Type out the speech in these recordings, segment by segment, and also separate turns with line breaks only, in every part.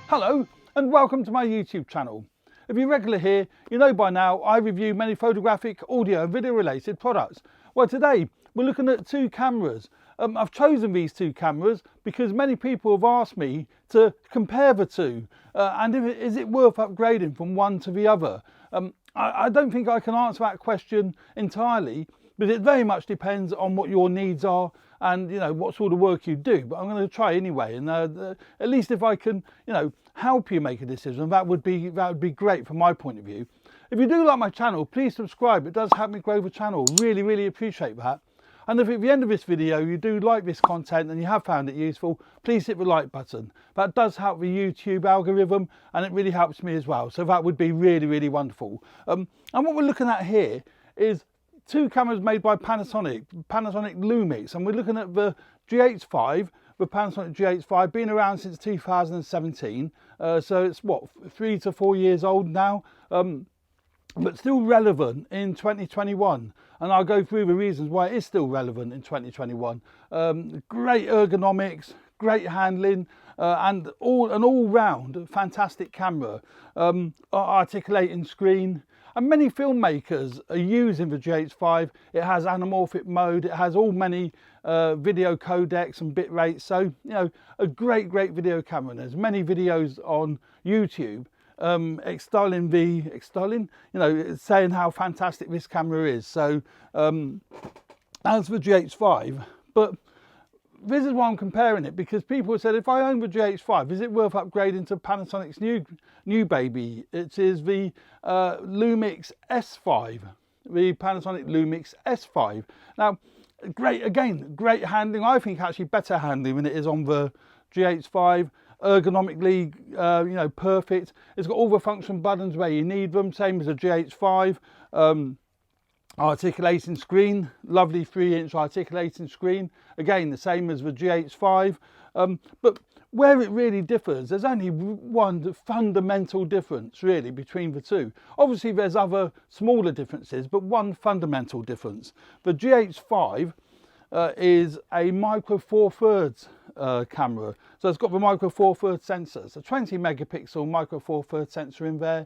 Hello and welcome to my YouTube channel. If you're regular here, you know by now I review many photographic, audio and video related products. Well, today we're looking at two cameras. I've chosen these two cameras because many people have asked me to compare the two and is it worth upgrading from one to the other. I don't think I can answer that question entirely, but it very much depends on what your needs are and what sort of work you do. But I'm going to try anyway, and at least if I can help you make a decision, that would be great from my point of view. If you do like my channel, please subscribe. It does help me grow the channel. Really appreciate that. And if at the end of this video you do like this content and you have found it useful, please hit the like button. That does help the YouTube algorithm and it really helps me as well. So that would be really wonderful. And what we're looking at here is two cameras made by Panasonic Lumix, and we're looking at the GH5, the Panasonic GH5, been around since 2017. So it's what, 3 to 4 years old now, but still relevant in 2021. And I'll go through the reasons why it is still relevant in 2021. Great ergonomics, great handling, and an all-round fantastic camera. Articulating screen. And many filmmakers are using the GH5. It has anamorphic mode. It has all many video codecs and bit rates. So, a great video camera. And there's many videos on YouTube saying how fantastic this camera is. So as for GH5, but this is why I'm comparing it, because people have said, if I own the GH5, is it worth upgrading to Panasonic's new baby? It is the Lumix S5, the Panasonic Lumix S5. Now, great handling. I think actually better handling than it is on the GH5. Ergonomically, perfect. It's got all the function buttons where you need them, same as a GH5. Articulating screen, lovely 3-inch articulating screen, again the same as the GH5. But where it really differs, there's only one fundamental difference really between the two. Obviously there's other smaller differences, but one fundamental difference. The GH5 is a micro four thirds camera, so it's got the micro four thirds sensor. It's a 20 megapixel micro four thirds sensor in there.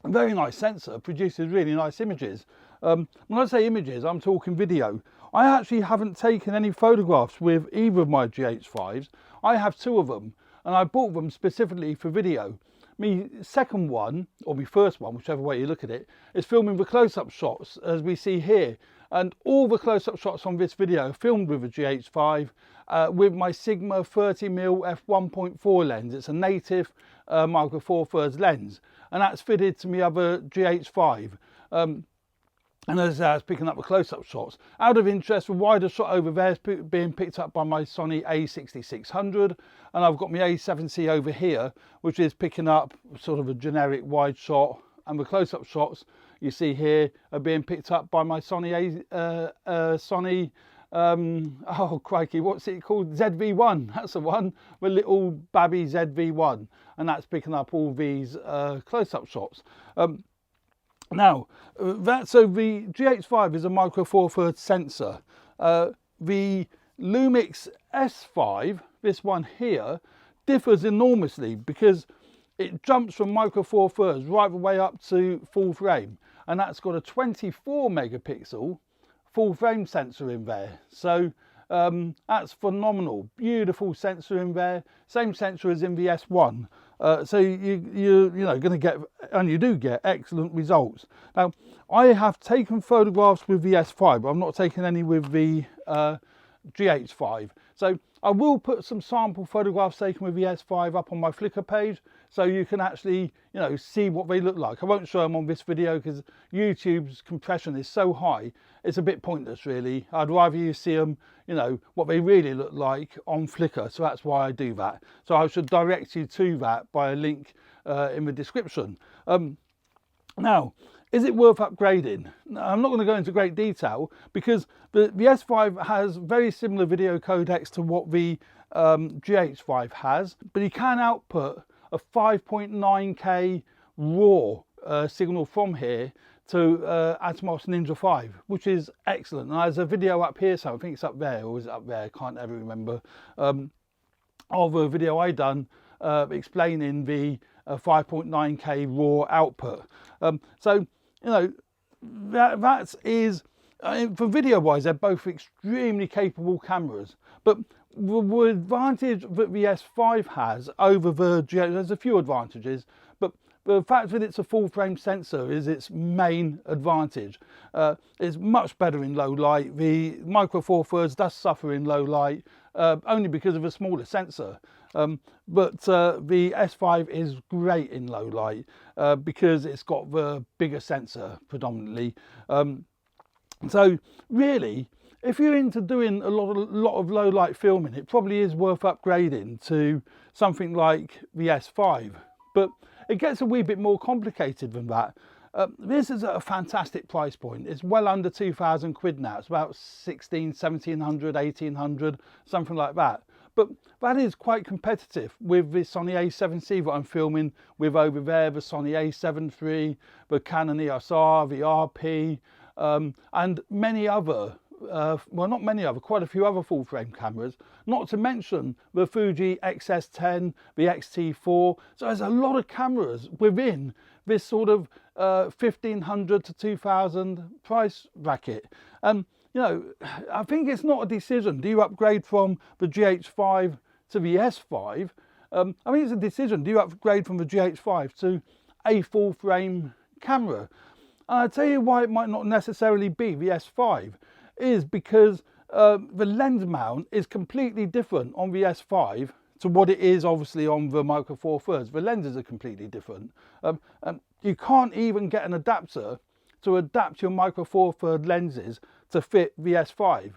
Very nice sensor, produces really nice images. When I say images, I'm talking video. I actually haven't taken any photographs with either of my GH5s. I have two of them, and I bought them specifically for video. My second one, or my first one, whichever way you look at it, is filming the close-up shots as we see here. And all the close-up shots on this video are filmed with a GH5 with my Sigma 30mm f1.4 lens. It's a native micro four thirds lens, and that's fitted to my other GH5. And as I was picking up the close-up shots, out of interest, the wider shot over there is being picked up by my Sony a6600, and I've got my A7C over here, which is picking up sort of a generic wide shot, and the close-up shots you see here are being picked up by my Sony oh crikey, what's it called? ZV-1, that's the one, the little babby ZV-1, and that's picking up all these close-up shots. Now, so the GH5 is a micro four thirds sensor. The Lumix S5, this one here, differs enormously because it jumps from micro four thirds right the way up to full frame, and that's got a 24 megapixel full frame sensor in there. So that's phenomenal. Beautiful sensor in there. Same sensor as in the S1. So you're going to get, and you do get, excellent results. Now, I have taken photographs with the S5, but I'm not taking any with the GH5. So I will put some sample photographs taken with the S5 up on my Flickr page, so you can actually, see what they look like. I won't show them on this video because YouTube's compression is so high, it's a bit pointless really. I'd rather you see them, what they really look like on Flickr, so that's why I do that. So I should direct you to that by a link in the description. Now, is it worth upgrading? I'm not going to go into great detail because the S5 has very similar video codecs to what the GH5 has, but you can output a 5.9K raw signal from here to Atomos Ninja 5, which is excellent. And there's a video up here, so I think it's up there, or is it up there? I can't ever remember, of a video I done explaining the 5.9K raw output. So, you know, that is, for video wise, they're both extremely capable cameras, but the advantage that the S5 has over the GH, there's a few advantages, but the fact that it's a full frame sensor is its main advantage. It's much better in low light. The Micro Four Thirds does suffer in low light, only because of a smaller sensor. But the S5 is great in low light because it's got the bigger sensor predominantly. So really, if you're into doing a lot of low light filming, it probably is worth upgrading to something like the S5. But it gets a wee bit more complicated than that. This is at a fantastic price point. It's well under 2,000 quid now. It's about 1700, 1800, something like that. But that is quite competitive with the Sony A7C that I'm filming with over there, the Sony A7 III, the Canon EOS R, the RP, and many other, well, not many other, quite a few other full frame cameras, not to mention the Fuji XS10, the X-T4. So there's a lot of cameras within this sort of 1,500 to 2,000 price bracket. You know, I think it's not a decision. Do you upgrade from the GH5 to the S5? I mean, it's a decision. Do you upgrade from the GH5 to a full frame camera? And I'll tell you why it might not necessarily be the S5 is because the lens mount is completely different on the S5 to what it is obviously on the Micro Four Thirds. The lenses are completely different. And you can't even get an adapter to adapt your Micro Four Thirds lenses to fit the S5.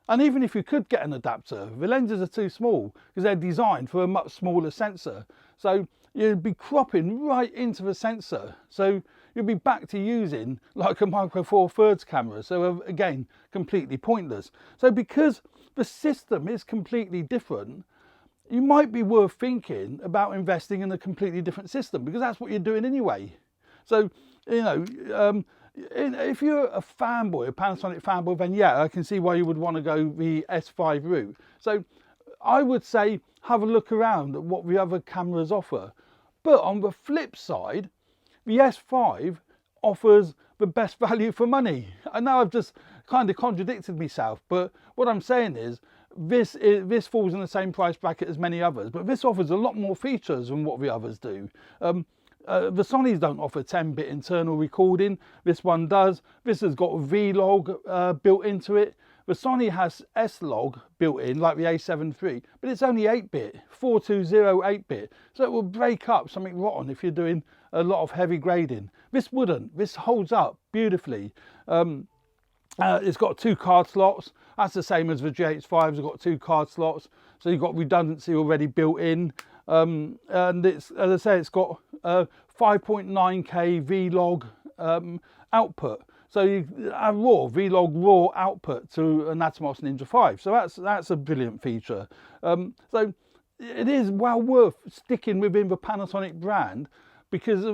And even if you could get an adapter, the lenses are too small because they're designed for a much smaller sensor. So you'd be cropping right into the sensor. So you'll be back to using like a Micro Four Thirds camera. So again, completely pointless. So because the system is completely different, you might be worth thinking about investing in a completely different system because that's what you're doing anyway. So, you know, if you're a fanboy, a Panasonic fanboy, then yeah, I can see why you would want to go the S5 route. So I would say have a look around at what the other cameras offer. But on the flip side, the S5 offers the best value for money. I know I've just kind of contradicted myself, but what I'm saying is this falls in the same price bracket as many others, but this offers a lot more features than what the others do. The Sonys don't offer 10-bit internal recording. This one does. This has got Vlog built into it. The Sony has S-Log built in, like the A7 III, but it's only 8-bit, 420 8-bit. So it will break up something rotten if you're doing a lot of heavy grading. This wouldn't. This holds up beautifully. It's got 2 card slots. That's the same as the GH5's got 2 card slots. So you've got redundancy already built in. And it's, as I say, it's got 5.9K Vlog output. So a raw Vlog raw output to an Atomos Ninja 5. So that's a brilliant feature. So it is well worth sticking within the Panasonic brand because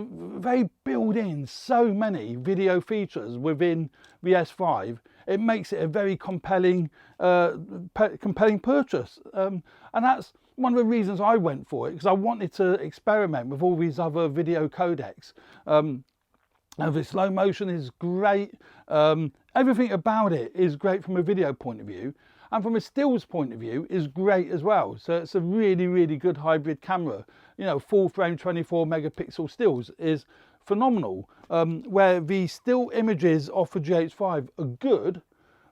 they build in so many video features within the S5. It makes it a very compelling purchase. And that's one of the reasons I went for it, because I wanted to experiment with all these other video codecs. The slow motion is great. Everything about it is great from a video point of view, and from a stills point of view is great as well. So it's a really, really good hybrid camera. You know, full frame 24 megapixel stills is phenomenal. Where the still images of the GH5 are good,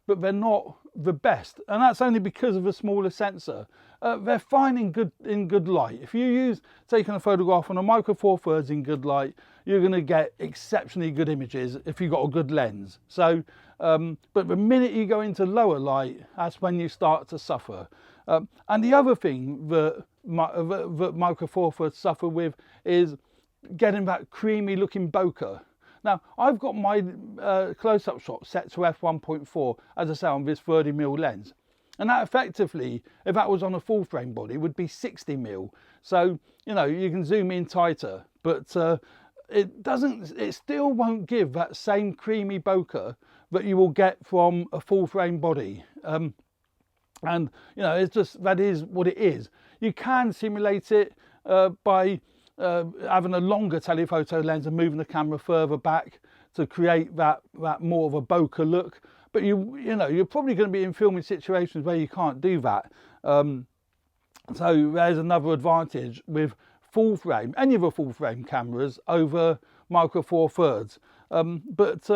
but they're not the best, and that's only because of a smaller sensor. They're fine in good light. If you use taking a photograph on a Micro Four Thirds in good light, you're going to get exceptionally good images if you've got a good lens. So, but the minute you go into lower light, that's when you start to suffer. And the other thing that Micro Four Thirds suffer with is getting that creamy looking bokeh. Now, I've got my close-up shot set to f1.4, as I say, on this 30mm lens. And that effectively, if that was on a full frame body, would be 60mm. So, you know, you can zoom in tighter, but it still won't give that same creamy bokeh that you will get from a full frame body. And, you know, it's just, that is what it is. You can simulate it. by having a longer telephoto lens and moving the camera further back to create that more of a bokeh look. But you're probably going to be in filming situations where you can't do that. So there's another advantage with full frame, any of the full frame cameras over micro four thirds. But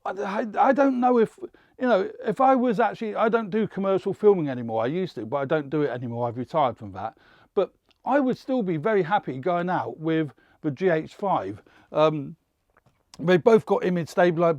I don't know if, if I was actually, I don't do commercial filming anymore. I used to, but I don't do it anymore. I've retired from that. But I would still be very happy going out with the GH5. They've both got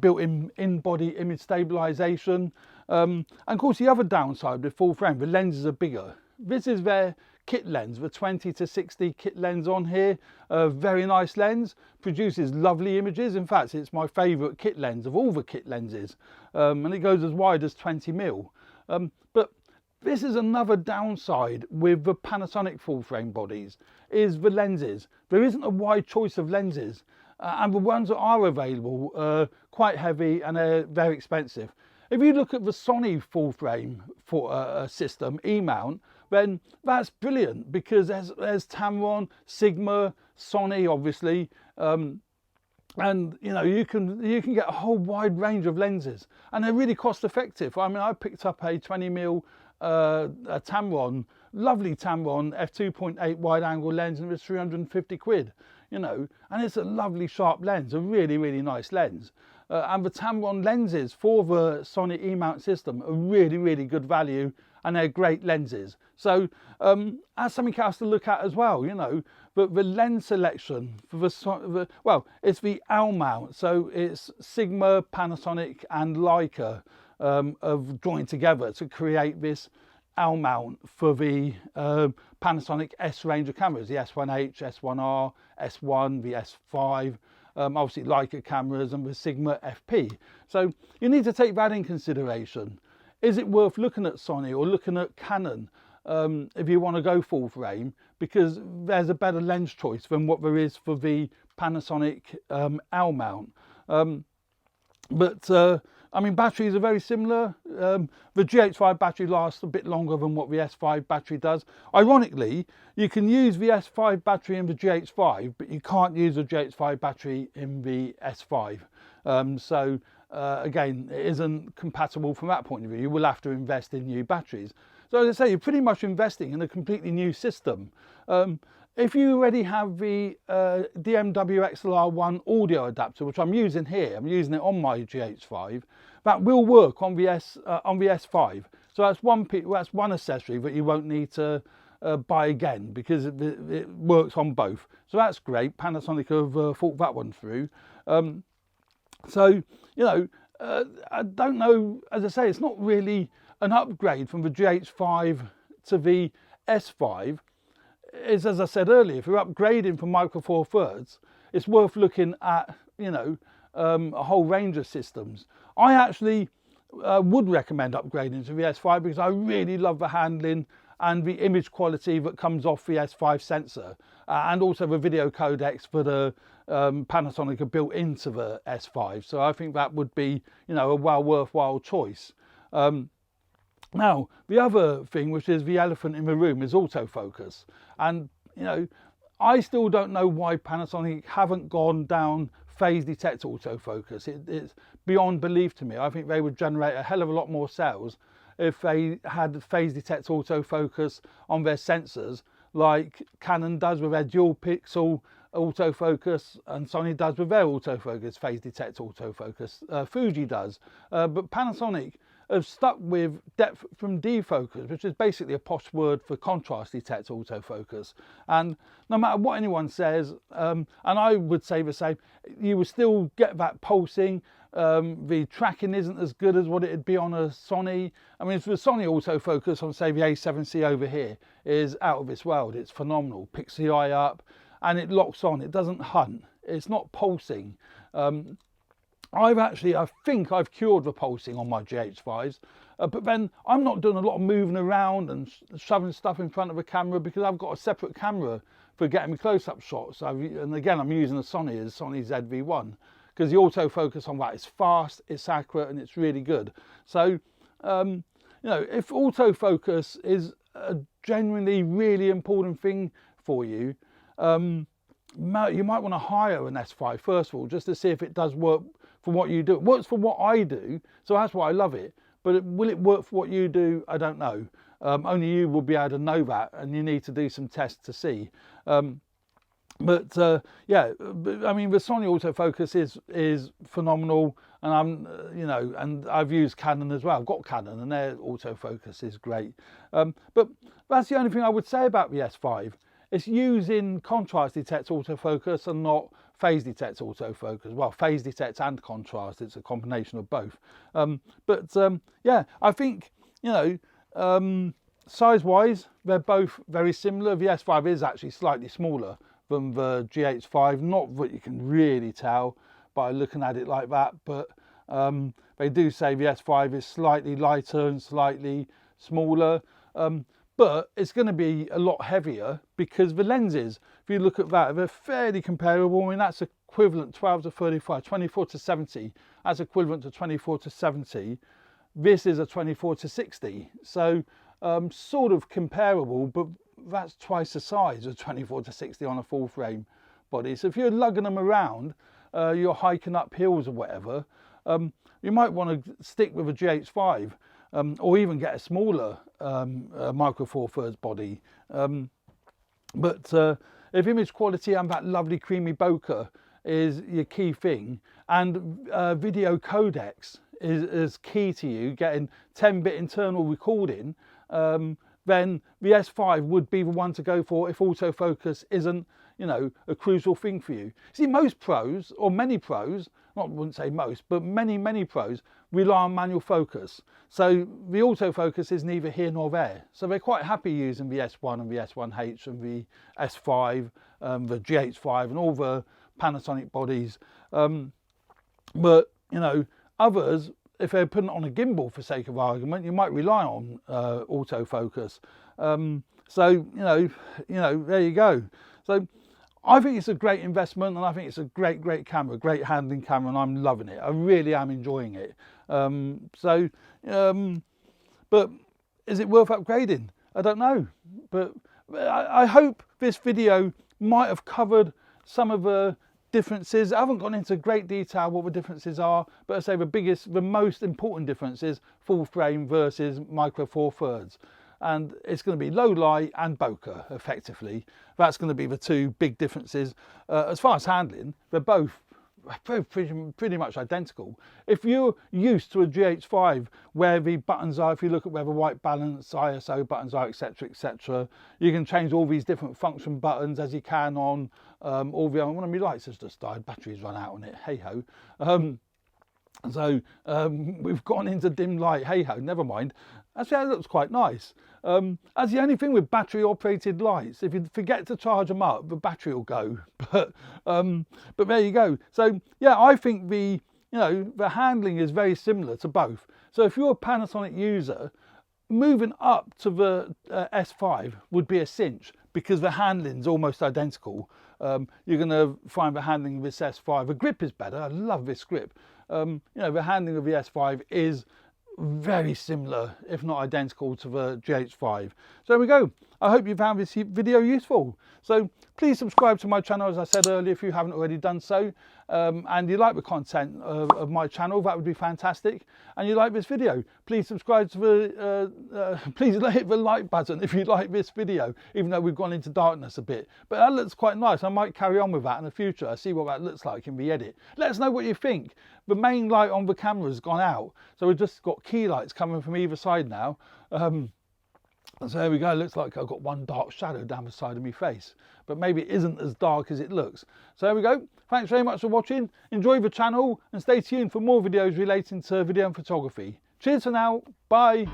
built-in in-body image stabilization. And of course, the other downside with full frame, the lenses are bigger. This is their kit lens, the 20 to 60 kit lens on here. Very nice lens, produces lovely images. In fact, it's my favorite kit lens of all the kit lenses. And it goes as wide as 20mm. But this is another downside with the Panasonic full frame bodies, is the lenses. There isn't a wide choice of lenses. And the ones that are available are quite heavy and they're very expensive. If you look at the Sony full frame for system, E-mount, then that's brilliant because there's Tamron, Sigma, Sony, obviously, and you can get a whole wide range of lenses, and they're really cost effective. I mean, I picked up a 20mm a Tamron, lovely Tamron f2.8 wide angle lens, and it was 350 quid, and it's a lovely sharp lens, a really, really nice lens. And the Tamron lenses for the Sony E-mount system are really, really good value, and they're great lenses. So that's something else to look at as well, but the lens selection for well, it's the L mount, so it's Sigma, Panasonic and Leica have joined together to create this L mount for the Panasonic S range of cameras, the S1H, S1R, S1, the S5, obviously Leica cameras, and the Sigma FP. So you need to take that in consideration. Is it worth looking at Sony or looking at Canon if you want to go full frame, because there's a better lens choice than what there is for the Panasonic L mount. I mean, batteries are very similar. The GH5 battery lasts a bit longer than what the S5 battery does. Ironically, you can use the S5 battery in the GH5, but you can't use the GH5 battery in the S5. Again, it isn't compatible from that point of view. You will have to invest in new batteries. So as I say, you're pretty much investing in a completely new system. If you already have the DMW XLR1 audio adapter, which I'm using here, I'm using it on my GH5, that will work on the S5. So that's one accessory that you won't need to buy again, because it works on both. So that's great. Panasonic have thought that one through. I don't know, as I say, it's not really an upgrade from the GH5 to the S5. Is, as I said earlier, if you're upgrading from micro four thirds, it's worth looking at, a whole range of systems. I actually would recommend upgrading to the S5 because I really love the handling and the image quality that comes off the S5 sensor, and also the video codecs for the Panasonic are built into the S5. So I think that would be, a worthwhile choice. Now, the other thing, which is the elephant in the room, is autofocus. And, I still don't know why Panasonic haven't gone down phase detect autofocus. It's beyond belief to me. I think they would generate a hell of a lot more sales if they had phase detect autofocus on their sensors, like Canon does with their dual pixel autofocus, and Sony does with their autofocus, phase detect autofocus. Fuji does, but Panasonic have stuck with depth from defocus, which is basically a posh word for contrast detect autofocus. And no matter what anyone says, and I would say the same, you will still get that pulsing. The tracking isn't as good as what it'd be on a Sony. I mean, the Sony autofocus on, say, the A7C over here is out of this world. It's phenomenal. Picks the eye up and it locks on. It doesn't hunt. It's not pulsing. I think I've cured the pulsing on my GH5s, but then I'm not doing a lot of moving around and shoving stuff in front of the camera because I've got a separate camera for getting me close-up shots. And again, I'm using the Sony ZV-1 because the autofocus on that is fast, it's accurate, and it's really good. So, if autofocus is a genuinely really important thing for you, you might want to hire an S5 first of all, just to see if it does work for what you do. It works for what I do, so that's why I love it. But will it work for what you do? I don't know. Only you will be able to know that, and you need to do some tests to see. Yeah, I mean, the Sony autofocus is phenomenal, and and I've used Canon as well. I've got Canon, and their autofocus is great. But that's the only thing I would say about the S5. It's using contrast detect autofocus and not phase detect autofocus. Well, phase detect and contrast, it's a combination of both. Yeah, I think, size-wise, they're both very similar. The S5 is actually slightly smaller than the GH5, not that you can really tell by looking at it like that, but they do say the S5 is slightly lighter and slightly smaller. But it's going to be a lot heavier because the lenses, if you look at that, they're fairly comparable. I mean, that's equivalent 12 to 35, 24 to 70. That's equivalent to 24 to 70. This is a 24 to 60. So sort of comparable, but that's twice the size of 24 to 60 on a full frame body. So if you're lugging them around, you're hiking up hills or whatever, you might want to stick with a GH5. Or even get a smaller micro four thirds body. If image quality and that lovely creamy bokeh is your key thing, and video codecs is key to you, getting 10-bit internal recording, then the S5 would be the one to go for if autofocus isn't, a crucial thing for you. See, most pros, or many pros, I wouldn't say most, but many pros rely on manual focus. So the autofocus is neither here nor there. So they're quite happy using the S1 and the S1H and the S5, the GH5 and all the Panasonic bodies. Others, if they're putting it on a gimbal for sake of argument, you might rely on autofocus. There you go. So I think it's a great investment, and I think it's a great camera, great handling camera, and I'm loving it. I really am enjoying it. But is it worth upgrading? I don't know. But I hope this video might have covered some of the differences. I haven't gone into great detail what the differences are, but I say the most important difference is full frame versus micro four thirds. And it's going to be low light and bokeh, effectively. That's going to be the two big differences. As far as handling, they're both pretty much identical. If you're used to a GH5 where the buttons are, if you look at where the white balance, ISO buttons are, etc., you can change all these different function buttons as you can on all the other. One of my lights has just died, battery's run out on it, hey ho. We've gone into dim light, hey ho, never mind. Actually, that looks quite nice. That's the only thing with battery operated lights. If you forget to charge them up, the battery will go. But there you go. So yeah, I think the handling is very similar to both. So if you're a Panasonic user, moving up to the S5 would be a cinch because the handling's almost identical. You're going to find the handling of this S5, the grip is better. I love this grip. The handling of the S5 is very similar, if not identical, to the GH5. So there we go. I hope you found this video useful. So please subscribe to my channel, as I said earlier, if you haven't already done so. And you like the content of my channel, that would be fantastic. And you like this video, please subscribe to the, please hit the like button if you like this video, even though we've gone into darkness a bit. But that looks quite nice. I might carry on with that in the future. I see what that looks like in the edit. Let us know what you think. The main light on the camera's gone out, so we've just got key lights coming from either side now. So there we go, looks like I've got one dark shadow down the side of my face, but maybe it isn't as dark as it looks. So there we go, thanks very much for watching, enjoy the channel and stay tuned for more videos relating to video and photography. Cheers for now, bye.